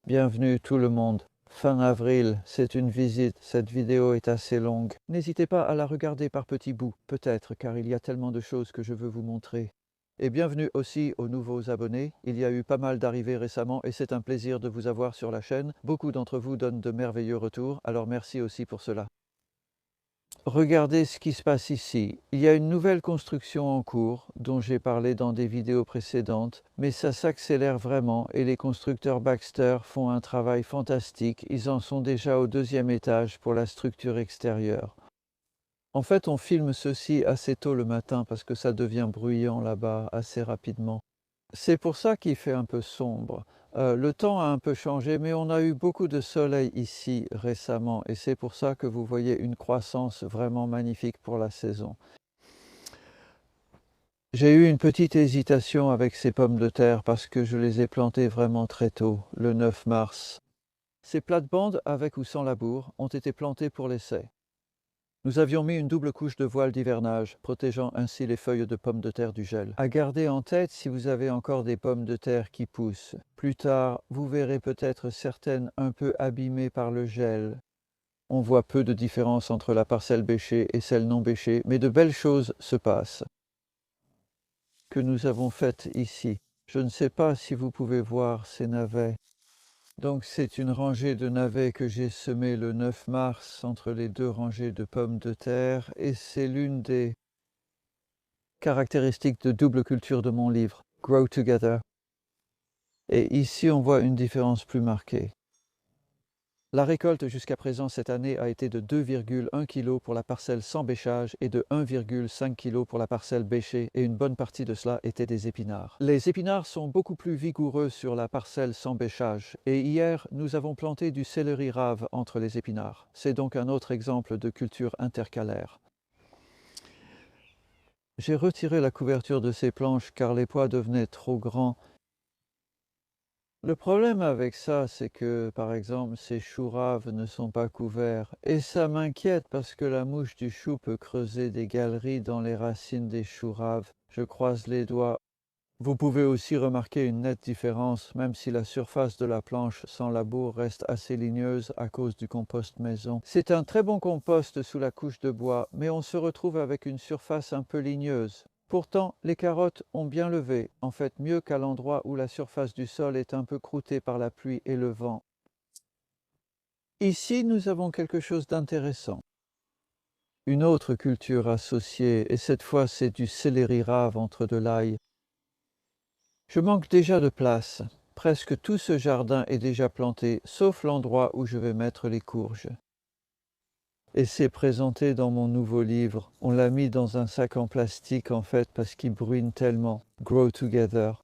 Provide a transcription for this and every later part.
Bienvenue tout le monde. Fin avril, c'est une visite. Cette vidéo est assez longue. N'hésitez pas à la regarder par petits bouts, peut-être, car il y a tellement de choses que je veux vous montrer. Et bienvenue aussi aux nouveaux abonnés. Il y a eu pas mal d'arrivées récemment et c'est un plaisir de vous avoir sur la chaîne. Beaucoup d'entre vous donnent de merveilleux retours, alors merci aussi pour cela. Regardez ce qui se passe ici. Il y a une nouvelle construction en cours, dont j'ai parlé dans des vidéos précédentes, mais ça s'accélère vraiment et les constructeurs Baxter font un travail fantastique. Ils en sont déjà au 2e étage pour la structure extérieure. En fait, on filme ceci assez tôt le matin parce que ça devient bruyant là-bas assez rapidement. C'est pour ça qu'il fait un peu sombre. Le temps a un peu changé, mais on a eu beaucoup de soleil ici récemment et c'est pour ça que vous voyez une croissance vraiment magnifique pour la saison. J'ai eu une petite hésitation avec ces pommes de terre parce que je les ai plantées vraiment très tôt, le 9 mars. Ces plates-bandes, avec ou sans labour, ont été plantées pour l'essai. Nous avions mis une double couche de voile d'hivernage, protégeant ainsi les feuilles de pommes de terre du gel. À garder en tête si vous avez encore des pommes de terre qui poussent. Plus tard, vous verrez peut-être certaines un peu abîmées par le gel. On voit peu de différence entre la parcelle bêchée et celle non bêchée, mais de belles choses se passent. Que nous avons faites ici. Je ne sais pas si vous pouvez voir ces navets. Donc c'est une rangée de navets que j'ai semé le 9 mars entre les deux rangées de pommes de terre et c'est l'une des caractéristiques de double culture de mon livre, Grow Together. Et ici on voit une différence plus marquée. La récolte jusqu'à présent cette année a été de 2,1 kg pour la parcelle sans bêchage et de 1,5 kg pour la parcelle bêchée et une bonne partie de cela était des épinards. Les épinards sont beaucoup plus vigoureux sur la parcelle sans bêchage et hier nous avons planté du céleri rave entre les épinards. C'est donc un autre exemple de culture intercalaire. J'ai retiré la couverture de ces planches car les pois devenaient trop grands. Le problème avec ça, c'est que, par exemple, ces choux raves ne sont pas couverts. Et ça m'inquiète parce que la mouche du chou peut creuser des galeries dans les racines des choux raves. Je croise les doigts. Vous pouvez aussi remarquer une nette différence, même si la surface de la planche sans labour reste assez ligneuse à cause du compost maison. C'est un très bon compost sous la couche de bois, mais on se retrouve avec une surface un peu ligneuse. Pourtant, les carottes ont bien levé, en fait mieux qu'à l'endroit où la surface du sol est un peu croûtée par la pluie et le vent. Ici, nous avons quelque chose d'intéressant. Une autre culture associée, et cette fois c'est du céleri rave entre de l'ail. Je manque déjà de place. Presque tout ce jardin est déjà planté, sauf l'endroit où je vais mettre les courges. Et c'est présenté dans mon nouveau livre. On l'a mis dans un sac en plastique en fait parce qu'il bruine tellement. Grow Together.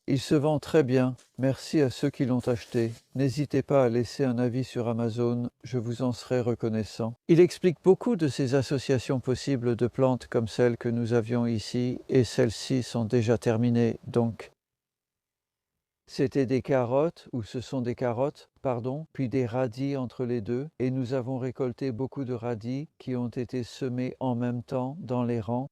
Il se vend très bien. Merci à ceux qui l'ont acheté. N'hésitez pas à laisser un avis sur Amazon, je vous en serai reconnaissant. Il explique beaucoup de ces associations possibles de plantes comme celles que nous avions ici, et celles-ci sont déjà terminées, donc c'était des carottes, ou ce sont des carottes, pardon, puis des radis entre les deux, et nous avons récolté beaucoup de radis qui ont été semés en même temps dans les rangs.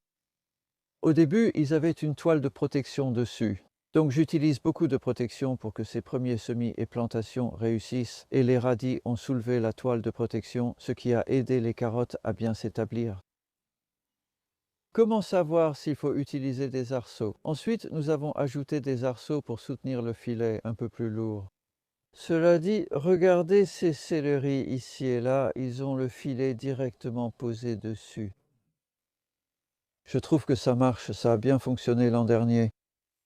Au début, ils avaient une toile de protection dessus. Donc j'utilise beaucoup de protection pour que ces premiers semis et plantations réussissent, et les radis ont soulevé la toile de protection, ce qui a aidé les carottes à bien s'établir. Comment savoir s'il faut utiliser des arceaux? Ensuite, nous avons ajouté des arceaux pour soutenir le filet un peu plus lourd. Cela dit, regardez ces céleris ici et là, ils ont le filet directement posé dessus. Je trouve que ça marche, ça a bien fonctionné l'an dernier.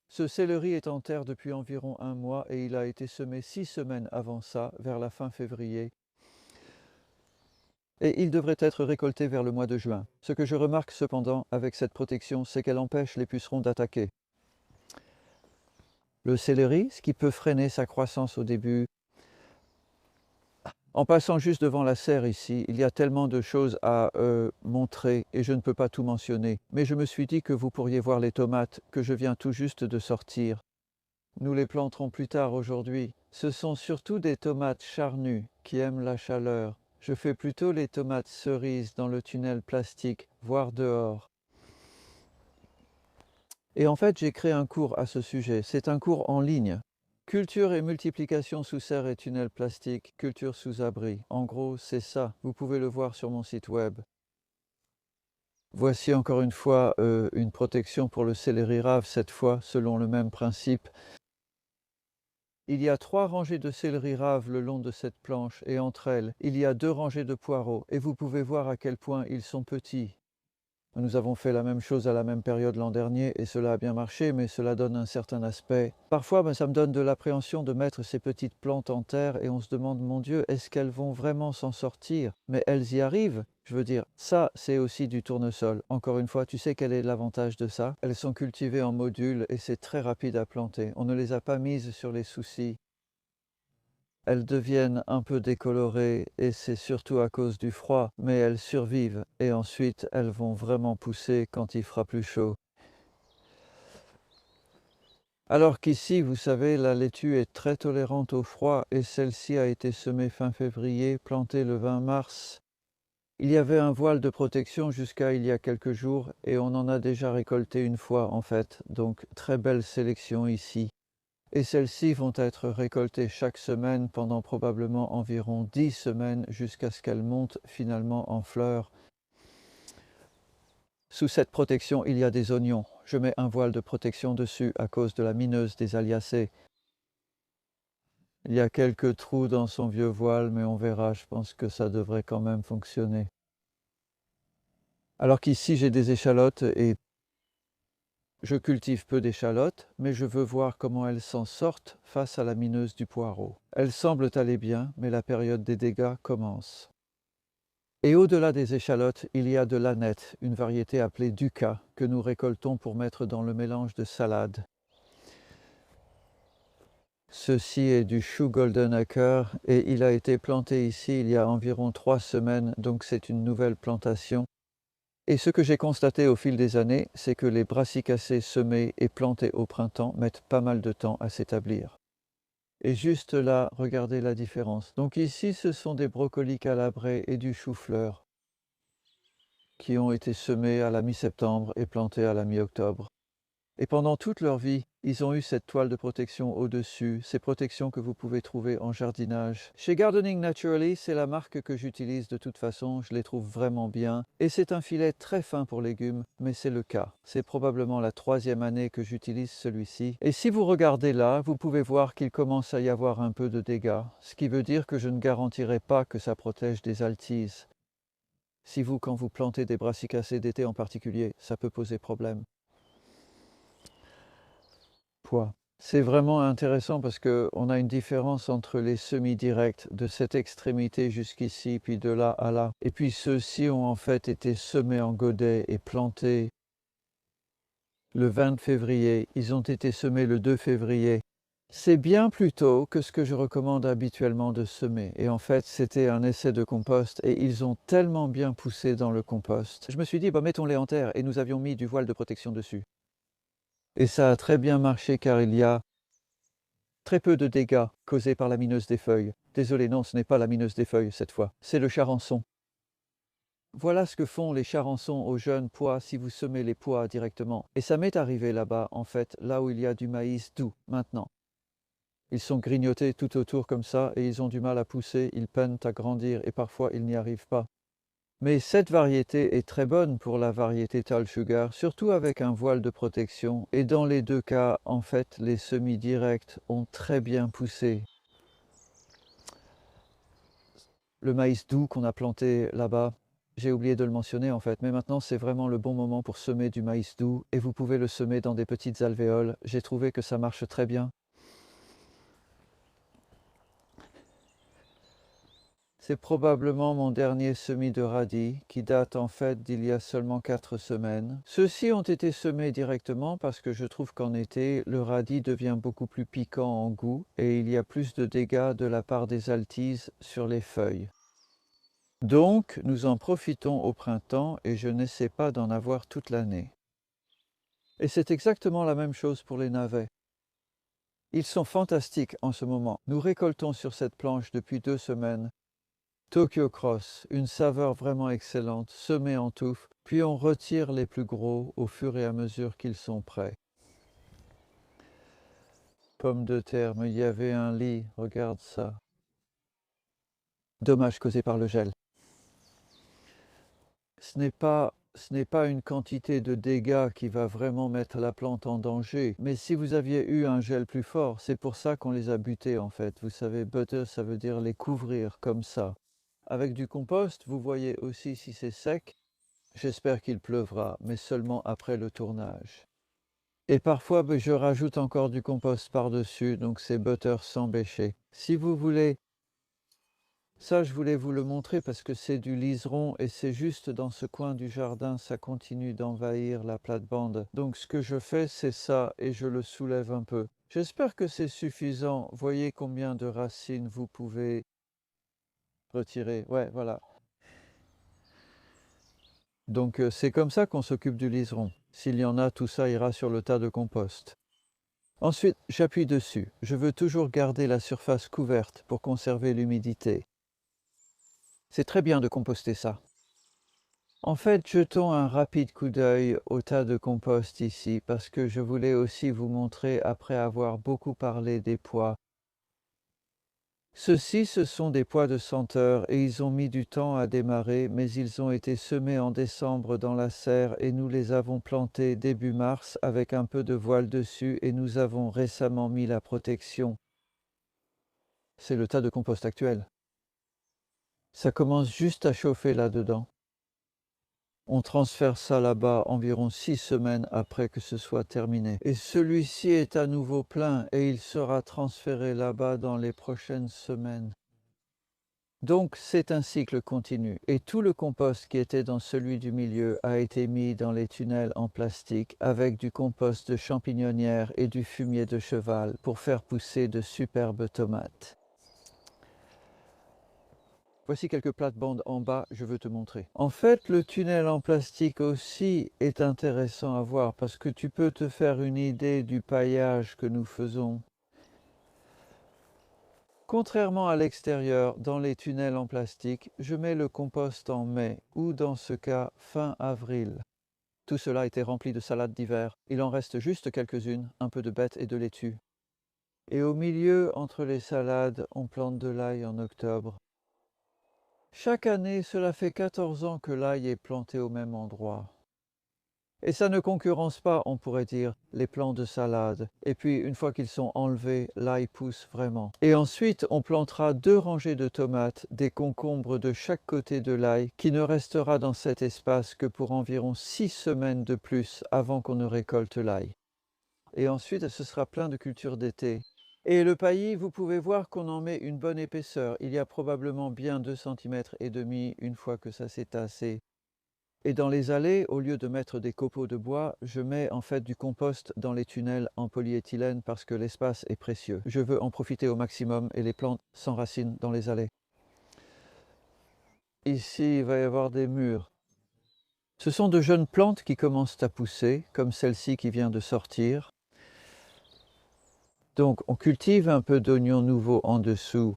Ce céleri est en terre depuis environ 1 mois et il a été semé 6 semaines avant ça, vers la fin février. Et il devrait être récolté vers le mois de juin. Ce que je remarque cependant avec cette protection, c'est qu'elle empêche les pucerons d'attaquer. Le céleri, ce qui peut freiner sa croissance au début. En passant juste devant la serre ici, il y a tellement de choses à montrer et je ne peux pas tout mentionner. Mais je me suis dit que vous pourriez voir les tomates que je viens tout juste de sortir. Nous les planterons plus tard aujourd'hui. Ce sont surtout des tomates charnues qui aiment la chaleur. Je fais plutôt les tomates cerises dans le tunnel plastique, voire dehors. Et en fait, j'ai créé un cours à ce sujet. C'est un cours en ligne. Culture et multiplication sous serre et tunnels plastiques, culture sous abri. En gros, c'est ça. Vous pouvez le voir sur mon site web. Voici encore une fois une protection pour le céleri rave, cette fois selon le même principe. Il y a 3 rangées de céleri rave le long de cette planche et entre elles, il y a 2 rangées de poireaux et vous pouvez voir à quel point ils sont petits. Nous avons fait la même chose à la même période l'an dernier et cela a bien marché, mais cela donne un certain aspect. Parfois, ça me donne de l'appréhension de mettre ces petites plantes en terre et on se demande, mon Dieu, est-ce qu'elles vont vraiment s'en sortir? Mais elles y arrivent. Je veux dire, ça, c'est aussi du tournesol. Encore une fois, tu sais quel est l'avantage de ça? Elles sont cultivées en modules et c'est très rapide à planter. On ne les a pas mises sur les soucis. Elles deviennent un peu décolorées et c'est surtout à cause du froid, mais elles survivent et ensuite elles vont vraiment pousser quand il fera plus chaud. Alors qu'ici, vous savez, la laitue est très tolérante au froid et celle-ci a été semée fin février, plantée le 20 mars. Il y avait un voile de protection jusqu'à il y a quelques jours et on en a déjà récolté une fois en fait, donc très belle sélection ici. Et celles-ci vont être récoltées chaque semaine pendant probablement environ 10 semaines jusqu'à ce qu'elles montent finalement en fleurs. Sous cette protection, il y a des oignons. Je mets un voile de protection dessus à cause de la mineuse des Alliacées. Il y a quelques trous dans son vieux voile, mais on verra, je pense que ça devrait quand même fonctionner. Alors qu'ici j'ai des échalotes et je cultive peu d'échalotes, mais je veux voir comment elles s'en sortent face à la mineuse du poireau. Elles semblent aller bien, mais la période des dégâts commence. Et au-delà des échalotes, il y a de l'aneth, une variété appelée duca, que nous récoltons pour mettre dans le mélange de salade. Ceci est du chou golden acre et il a été planté ici il y a environ 3 semaines, donc c'est une nouvelle plantation. Et ce que j'ai constaté au fil des années, c'est que les brassicacées semées et plantées au printemps mettent pas mal de temps à s'établir. Et juste là, regardez la différence. Donc ici, ce sont des brocolis calabrés et du chou-fleur qui ont été semés à la mi-septembre et plantés à la mi-octobre. Et pendant toute leur vie, ils ont eu cette toile de protection au-dessus, ces protections que vous pouvez trouver en jardinage. Chez Gardening Naturally, c'est la marque que j'utilise de toute façon, je les trouve vraiment bien. Et c'est un filet très fin pour légumes, mais c'est le cas. C'est probablement la 3e année que j'utilise celui-ci. Et si vous regardez là, vous pouvez voir qu'il commence à y avoir un peu de dégâts, ce qui veut dire que je ne garantirai pas que ça protège des altises. Si vous, quand vous plantez des brassicacées d'été en particulier, ça peut poser problème. C'est vraiment intéressant parce qu'on a une différence entre les semis directs de cette extrémité jusqu'ici, puis de là à là. Et puis ceux-ci ont en fait été semés en godet et plantés le 20 février. Ils ont été semés le 2 février. C'est bien plus tôt que ce que je recommande habituellement de semer. Et en fait, c'était un essai de compost et ils ont tellement bien poussé dans le compost. Je me suis dit, mettons-les en terre et nous avions mis du voile de protection dessus. Et ça a très bien marché car il y a très peu de dégâts causés par la mineuse des feuilles. Désolé, non, ce n'est pas la mineuse des feuilles cette fois, c'est le charançon. Voilà ce que font les charançons aux jeunes pois si vous semez les pois directement. Et ça m'est arrivé là-bas, en fait, là où il y a du maïs doux, maintenant. Ils sont grignotés tout autour comme ça et ils ont du mal à pousser, ils peinent à grandir et parfois ils n'y arrivent pas. Mais cette variété est très bonne pour la variété Tall Sugar, surtout avec un voile de protection. Et dans les deux cas, en fait, les semis directs ont très bien poussé. Le maïs doux qu'on a planté là-bas, j'ai oublié de le mentionner en fait, mais maintenant c'est vraiment le bon moment pour semer du maïs doux et vous pouvez le semer dans des petites alvéoles. J'ai trouvé que ça marche très bien. C'est probablement mon dernier semis de radis qui date en fait d'il y a seulement 4 semaines. Ceux-ci ont été semés directement parce que je trouve qu'en été, le radis devient beaucoup plus piquant en goût et il y a plus de dégâts de la part des altises sur les feuilles. Donc, nous en profitons au printemps et je n'essaie pas d'en avoir toute l'année. Et c'est exactement la même chose pour les navets. Ils sont fantastiques en ce moment. Nous récoltons sur cette planche depuis 2 semaines Tokyo Cross, une saveur vraiment excellente, semée en touffe, puis on retire les plus gros au fur et à mesure qu'ils sont prêts. pommes de terre, mais il y avait un lit, regarde ça. Dommage causé par le gel. Ce n'est pas une quantité de dégâts qui va vraiment mettre la plante en danger, mais si vous aviez eu un gel plus fort, c'est pour ça qu'on les a butés en fait. Vous savez, butter, ça veut dire les couvrir comme ça. Avec du compost, vous voyez aussi si c'est sec. J'espère qu'il pleuvra, mais seulement après le tournage. Et parfois, je rajoute encore du compost par-dessus, donc c'est butter sans bêcher. Si vous voulez, ça je voulais vous le montrer parce que c'est du liseron et c'est juste dans ce coin du jardin, ça continue d'envahir la plate-bande. Donc ce que je fais, c'est ça et je le soulève un peu. J'espère que c'est suffisant. Voyez combien de racines vous pouvez retirer. Ouais, voilà. Donc c'est comme ça qu'on s'occupe du liseron. S'il y en a, tout ça ira sur le tas de compost. Ensuite, j'appuie dessus. Je veux toujours garder la surface couverte pour conserver l'humidité. C'est très bien de composter ça. En fait, jetons un rapide coup d'œil au tas de compost ici parce que je voulais aussi vous montrer, après avoir beaucoup parlé des pois. Ceux-ci, ce sont des pois de senteur et ils ont mis du temps à démarrer, mais ils ont été semés en décembre dans la serre et nous les avons plantés début mars avec un peu de voile dessus et nous avons récemment mis la protection. C'est le tas de compost actuel. Ça commence juste à chauffer là-dedans. On transfère ça là-bas environ 6 semaines après que ce soit terminé. Et celui-ci est à nouveau plein et il sera transféré là-bas dans les prochaines semaines. Donc c'est un cycle continu et tout le compost qui était dans celui du milieu a été mis dans les tunnels en plastique avec du compost de champignonnière et du fumier de cheval pour faire pousser de superbes tomates. Voici quelques plates-bandes en bas, je veux te montrer. En fait, le tunnel en plastique aussi est intéressant à voir parce que tu peux te faire une idée du paillage que nous faisons. Contrairement à l'extérieur, dans les tunnels en plastique, je mets le compost en mai ou dans ce cas fin avril. Tout cela était rempli de salades d'hiver. Il en reste juste quelques-unes, un peu de bêtes et de laitue. Et au milieu, entre les salades, on plante de l'ail en octobre. Chaque année, cela fait 14 ans que l'ail est planté au même endroit. Et ça ne concurrence pas, on pourrait dire, les plants de salade. Et puis, une fois qu'ils sont enlevés, l'ail pousse vraiment. Et ensuite, on plantera 2 rangées de tomates, des concombres de chaque côté de l'ail, qui ne restera dans cet espace que pour environ 6 semaines de plus avant qu'on ne récolte l'ail. Et ensuite, ce sera plein de cultures d'été. Et le paillis, vous pouvez voir qu'on en met une bonne épaisseur. Il y a probablement bien 2,5 cm une fois que ça s'est tassé. Et dans les allées, au lieu de mettre des copeaux de bois, je mets en fait du compost dans les tunnels en polyéthylène parce que l'espace est précieux. Je veux en profiter au maximum et les plantes s'enracinent dans les allées. Ici, il va y avoir des murs. Ce sont de jeunes plantes qui commencent à pousser, comme celle-ci qui vient de sortir. Donc, on cultive un peu d'oignons nouveaux en dessous.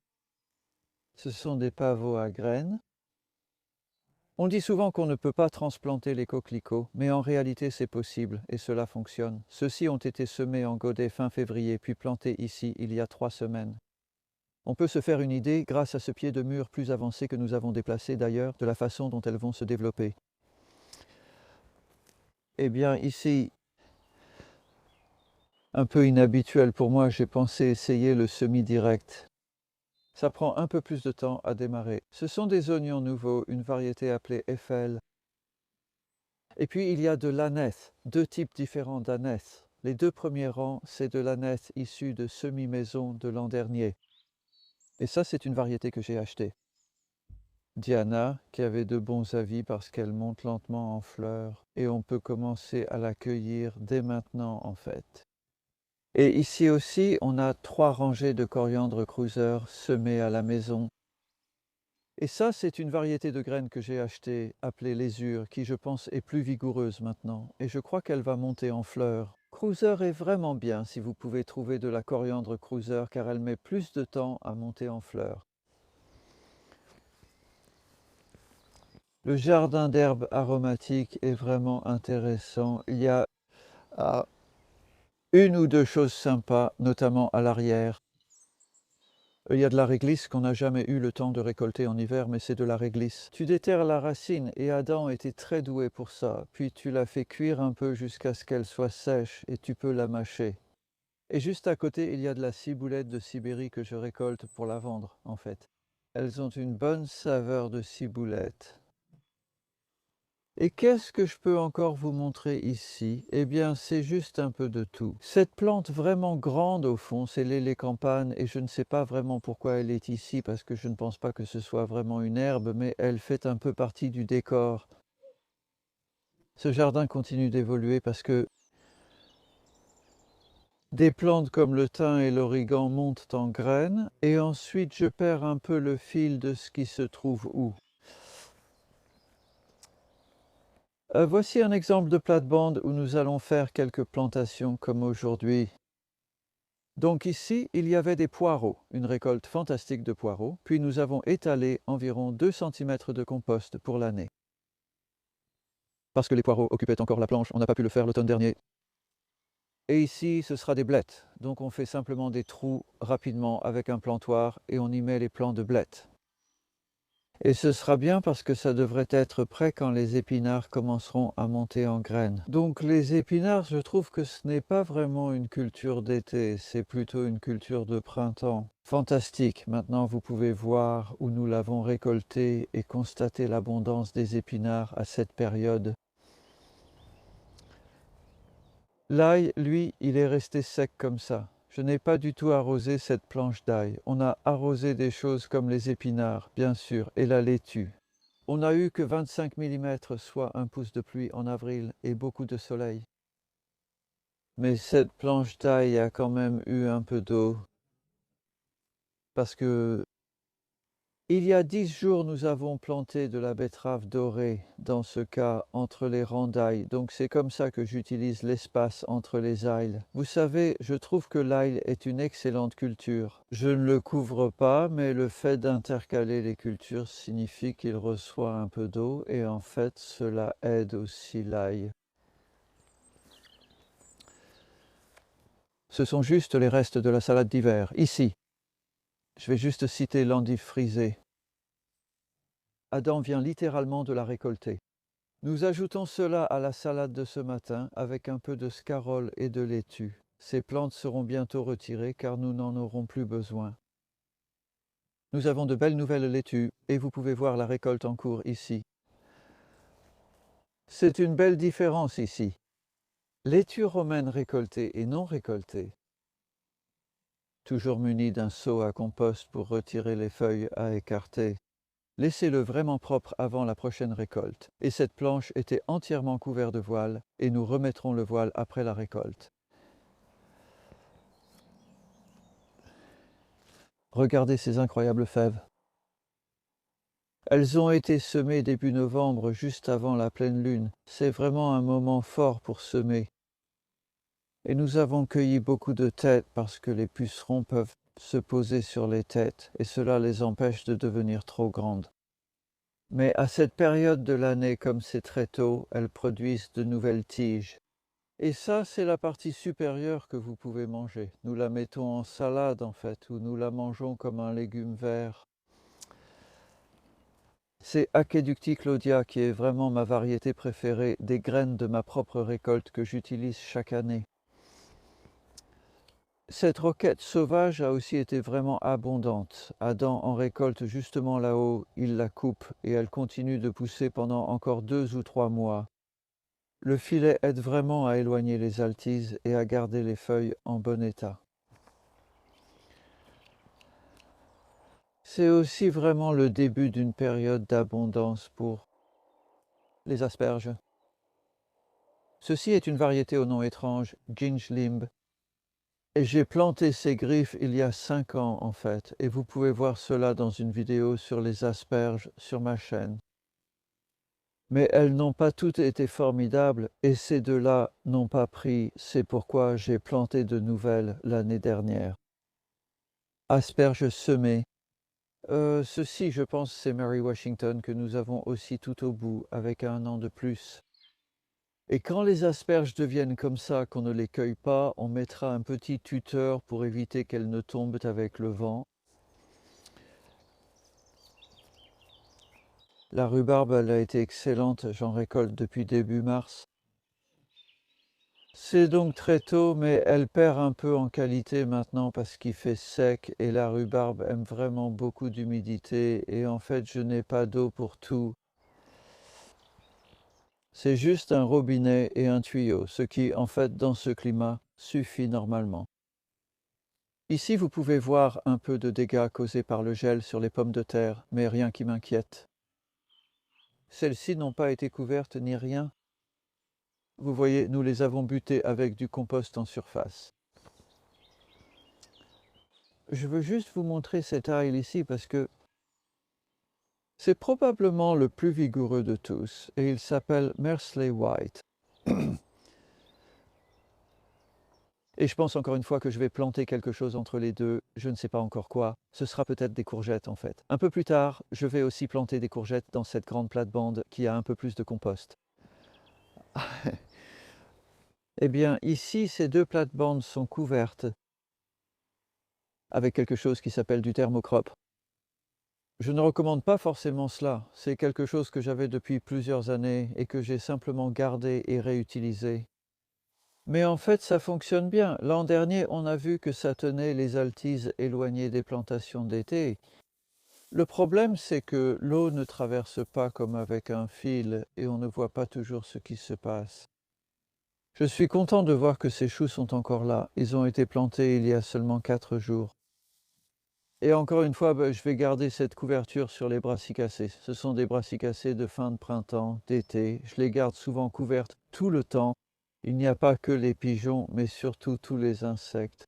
Ce sont des pavots à graines. On dit souvent qu'on ne peut pas transplanter les coquelicots, mais en réalité c'est possible et cela fonctionne. Ceux-ci ont été semés en godet fin février puis plantés ici il y a 3 semaines. On peut se faire une idée, grâce à ce pied de mur plus avancé que nous avons déplacé d'ailleurs, de la façon dont elles vont se développer. Eh bien ici, un peu inhabituel pour moi, j'ai pensé essayer le semi-direct. Ça prend un peu plus de temps à démarrer. Ce sont des oignons nouveaux, une variété appelée Eiffel. Et puis il y a de l'ânesse, 2 types différents d'ânesse. Les 2 premiers rangs, c'est de l'ânesse issue de semi-maison de l'an dernier. Et ça, c'est une variété que j'ai achetée. Diana, qui avait de bons avis parce qu'elle monte lentement en fleurs, et on peut commencer à la cueillir dès maintenant en fait. Et ici aussi, on a 3 rangées de coriandre cruiser semées à la maison. Et ça, c'est une variété de graines que j'ai achetée, appelée lésure, qui je pense est plus vigoureuse maintenant, et je crois qu'elle va monter en fleurs. Cruiser est vraiment bien si vous pouvez trouver de la coriandre cruiser, car elle met plus de temps à monter en fleurs. Le jardin d'herbes aromatiques est vraiment intéressant. Il y a une ou deux choses sympas, notamment à l'arrière. Il y a de la réglisse qu'on n'a jamais eu le temps de récolter en hiver, mais c'est de la réglisse. Tu déterres la racine et Adam était très doué pour ça. Puis tu la fais cuire un peu jusqu'à ce qu'elle soit sèche et tu peux la mâcher. Et juste à côté, il y a de la ciboulette de Sibérie que je récolte pour la vendre, en fait. Elles ont une bonne saveur de ciboulette. Et qu'est-ce que je peux encore vous montrer ici? Eh bien, c'est juste un peu de tout. Cette plante vraiment grande au fond, c'est l'hélicampane, et je ne sais pas vraiment pourquoi elle est ici, parce que je ne pense pas que ce soit vraiment une herbe, mais elle fait un peu partie du décor. Ce jardin continue d'évoluer parce que des plantes comme le thym et l'origan montent en graines, et ensuite je perds un peu le fil de ce qui se trouve où. Voici un exemple de plate-bande où nous allons faire quelques plantations comme aujourd'hui. Donc ici, il y avait des poireaux, une récolte fantastique de poireaux, puis nous avons étalé environ 2 cm de compost pour l'année. Parce que les poireaux occupaient encore la planche, on n'a pas pu le faire l'automne dernier. Et ici, ce sera des blettes, donc on fait simplement des trous rapidement avec un plantoir et on y met les plants de blettes. Et ce sera bien parce que ça devrait être prêt quand les épinards commenceront à monter en graines. Donc les épinards, je trouve que ce n'est pas vraiment une culture d'été, c'est plutôt une culture de printemps. Fantastique, maintenant vous pouvez voir où nous l'avons récolté et constater l'abondance des épinards à cette période. L'ail, lui, il est resté sec comme ça. Je n'ai pas du tout arrosé cette planche d'ail. On a arrosé des choses comme les épinards, bien sûr, et la laitue. On n'a eu que 25 mm, soit 1 pouce de pluie en avril et beaucoup de soleil. Mais cette planche d'ail a quand même eu un peu d'eau. Parce que il y a 10 jours, nous avons planté de la betterave dorée, dans ce cas, entre les rangs d'ail. Donc c'est comme ça que j'utilise l'espace entre les ails. Vous savez, je trouve que l'ail est une excellente culture. Je ne le couvre pas, mais le fait d'intercaler les cultures signifie qu'il reçoit un peu d'eau et en fait, cela aide aussi l'ail. Ce sont juste les restes de la salade d'hiver, ici. Je vais juste citer l'endive frisée. Adam vient littéralement de la récolter. Nous ajoutons cela à la salade de ce matin avec un peu de scarole et de laitue. Ces plantes seront bientôt retirées car nous n'en aurons plus besoin. Nous avons de belles nouvelles laitues et vous pouvez voir la récolte en cours ici. C'est une belle différence ici. Laitue romaine récoltée et non récoltée. Toujours muni d'un seau à compost pour retirer les feuilles à écarter. Laissez-le vraiment propre avant la prochaine récolte. Et cette planche était entièrement couverte de voile et nous remettrons le voile après la récolte. Regardez ces incroyables fèves. Elles ont été semées début novembre, juste avant la pleine lune. C'est vraiment un moment fort pour semer. Et nous avons cueilli beaucoup de têtes parce que les pucerons peuvent se poser sur les têtes et cela les empêche de devenir trop grandes. Mais à cette période de l'année, comme c'est très tôt, elles produisent de nouvelles tiges. Et ça, c'est la partie supérieure que vous pouvez manger. Nous la mettons en salade, en fait, ou nous la mangeons comme un légume vert. C'est Aqueducti Claudia qui est vraiment ma variété préférée, des graines de ma propre récolte que j'utilise chaque année. Cette roquette sauvage a aussi été vraiment abondante. Adam en récolte justement là-haut, il la coupe et elle continue de pousser pendant encore 2 ou 3 mois. Le filet aide vraiment à éloigner les altises et à garder les feuilles en bon état. C'est aussi vraiment le début d'une période d'abondance pour les asperges. Ceci est une variété au nom étrange, Gingelimb. Et j'ai planté ces griffes il y a 5 ans en fait, et vous pouvez voir cela dans une vidéo sur les asperges sur ma chaîne. Mais elles n'ont pas toutes été formidables, et ces deux-là n'ont pas pris, c'est pourquoi j'ai planté de nouvelles l'année dernière. Asperges semées. Ceci, je pense, c'est Mary Washington que nous avons aussi tout au bout, avec 1 an de plus. Et quand les asperges deviennent comme ça, qu'on ne les cueille pas, on mettra un petit tuteur pour éviter qu'elles ne tombent avec le vent. La rhubarbe, elle a été excellente, j'en récolte depuis début mars. C'est donc très tôt, mais elle perd un peu en qualité maintenant parce qu'il fait sec et la rhubarbe aime vraiment beaucoup d'humidité et en fait je n'ai pas d'eau pour tout. C'est juste un robinet et un tuyau, ce qui en fait dans ce climat suffit normalement. Ici vous pouvez voir un peu de dégâts causés par le gel sur les pommes de terre, mais rien qui m'inquiète. Celles-ci n'ont pas été couvertes ni rien. Vous voyez, nous les avons butées avec du compost en surface. Je veux juste vous montrer cet ail ici parce que c'est probablement le plus vigoureux de tous et il s'appelle Mersley White. Et je pense encore une fois que je vais planter quelque chose entre les deux, je ne sais pas encore quoi. Ce sera peut-être des courgettes en fait. Un peu plus tard, je vais aussi planter des courgettes dans cette grande plate-bande qui a un peu plus de compost. Eh bien, ici, ces deux plates-bandes sont couvertes avec quelque chose qui s'appelle du thermocrope. Je ne recommande pas forcément cela. C'est quelque chose que j'avais depuis plusieurs années et que j'ai simplement gardé et réutilisé. Mais en fait, ça fonctionne bien. L'an dernier, on a vu que ça tenait les altises éloignées des plantations d'été. Le problème, c'est que l'eau ne traverse pas comme avec un fil et on ne voit pas toujours ce qui se passe. Je suis content de voir que ces choux sont encore là. Ils ont été plantés il y a seulement 4 jours. Et encore une fois, je vais garder cette couverture sur les brassicacées. Ce sont des brassicacées de fin de printemps, d'été. Je les garde souvent couvertes tout le temps. Il n'y a pas que les pigeons, mais surtout tous les insectes.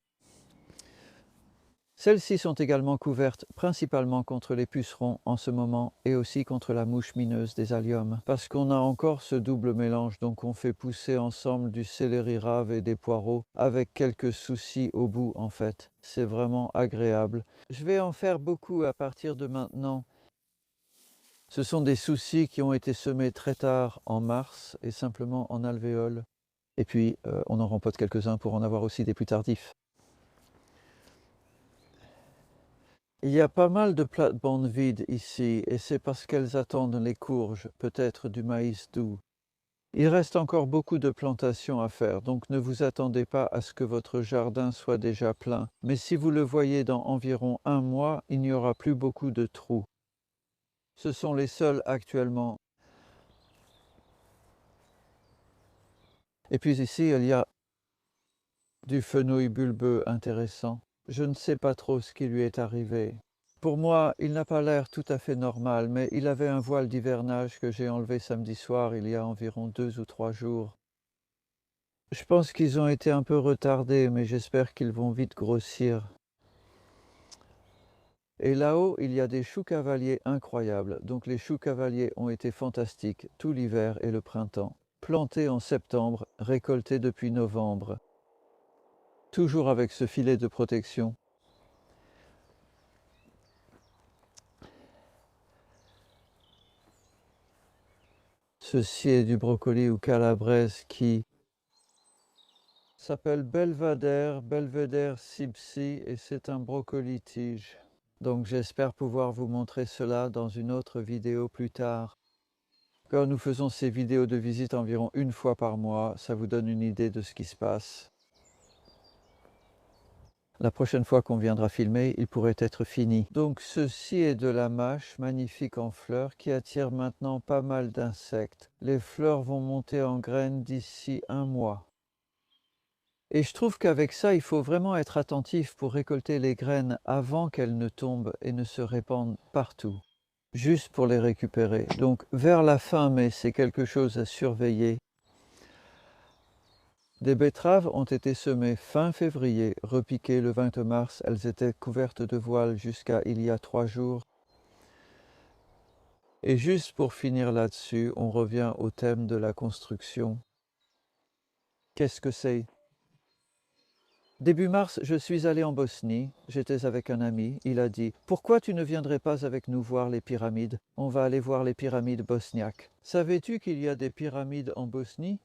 Celles-ci sont également couvertes principalement contre les pucerons en ce moment et aussi contre la mouche mineuse des alliums. Parce qu'on a encore ce double mélange, donc on fait pousser ensemble du céleri rave et des poireaux avec quelques soucis au bout en fait. C'est vraiment agréable. Je vais en faire beaucoup à partir de maintenant. Ce sont des soucis qui ont été semés très tard en mars et simplement en alvéoles. Et puis on en rempote quelques-uns pour en avoir aussi des plus tardifs. Il y a pas mal de plates-bandes vides ici, et c'est parce qu'elles attendent les courges, peut-être du maïs doux. Il reste encore beaucoup de plantations à faire, donc ne vous attendez pas à ce que votre jardin soit déjà plein. Mais si vous le voyez dans environ 1 mois, il n'y aura plus beaucoup de trous. Ce sont les seuls actuellement. Et puis ici, il y a du fenouil bulbeux intéressant. Je ne sais pas trop ce qui lui est arrivé. Pour moi, il n'a pas l'air tout à fait normal, mais il avait un voile d'hivernage que j'ai enlevé samedi soir il y a environ 2 ou 3 jours. Je pense qu'ils ont été un peu retardés, mais j'espère qu'ils vont vite grossir. Et là-haut, il y a des choux cavaliers incroyables. Donc les choux cavaliers ont été fantastiques tout l'hiver et le printemps. Plantés en septembre, récoltés depuis novembre. Toujours avec ce filet de protection. Ceci est du brocoli ou calabrese qui s'appelle Belvedere Sipsi et c'est un brocoli tige. Donc j'espère pouvoir vous montrer cela dans une autre vidéo plus tard. Quand nous faisons ces vidéos de visite environ 1 fois par mois, ça vous donne une idée de ce qui se passe. La prochaine fois qu'on viendra filmer, il pourrait être fini. Donc ceci est de la mâche magnifique en fleurs qui attire maintenant pas mal d'insectes. Les fleurs vont monter en graines d'ici 1 mois. Et je trouve qu'avec ça, il faut vraiment être attentif pour récolter les graines avant qu'elles ne tombent et ne se répandent partout, juste pour les récupérer. Donc vers la fin mai, c'est quelque chose à surveiller. Des betteraves ont été semées fin février, repiquées le 20 mars. Elles étaient couvertes de voile jusqu'à il y a 3 jours. Et juste pour finir là-dessus, on revient au thème de la construction. Qu'est-ce que c'est ? Début mars, je suis allé en Bosnie, j'étais avec un ami, il a dit « Pourquoi tu ne viendrais pas avec nous voir les pyramides ? On va aller voir les pyramides bosniaques. » Savais-tu qu'il y a des pyramides en Bosnie ?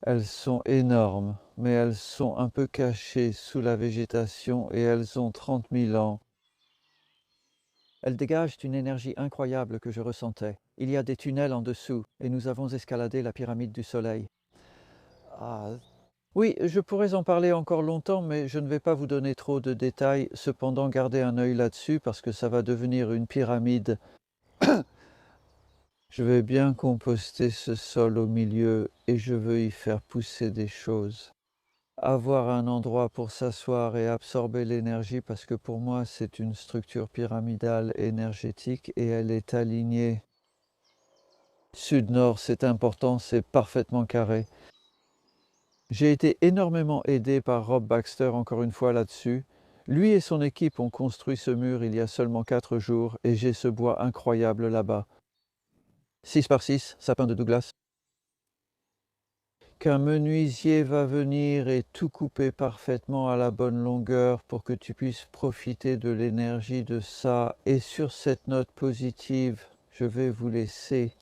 Elles sont énormes, mais elles sont un peu cachées sous la végétation et elles ont 30 000 ans. Elles dégagent une énergie incroyable que je ressentais. Il y a des tunnels en dessous et nous avons escaladé la pyramide du Soleil. Ah, oui, je pourrais en parler encore longtemps, mais je ne vais pas vous donner trop de détails. Cependant, gardez un œil là-dessus parce que ça va devenir une pyramide. Je vais bien composter ce sol au milieu et je veux y faire pousser des choses. Avoir un endroit pour s'asseoir et absorber l'énergie parce que pour moi c'est une structure pyramidale énergétique et elle est alignée. Sud-nord, c'est important, c'est parfaitement carré. J'ai été énormément aidé par Rob Baxter encore une fois là-dessus. Lui et son équipe ont construit ce mur il y a seulement 4 jours et j'ai ce bois incroyable là-bas. 6 par 6, sapin de Douglas. Qu'un menuisier va venir et tout couper parfaitement à la bonne longueur pour que tu puisses profiter de l'énergie de ça. Et sur cette note positive, je vais vous laisser.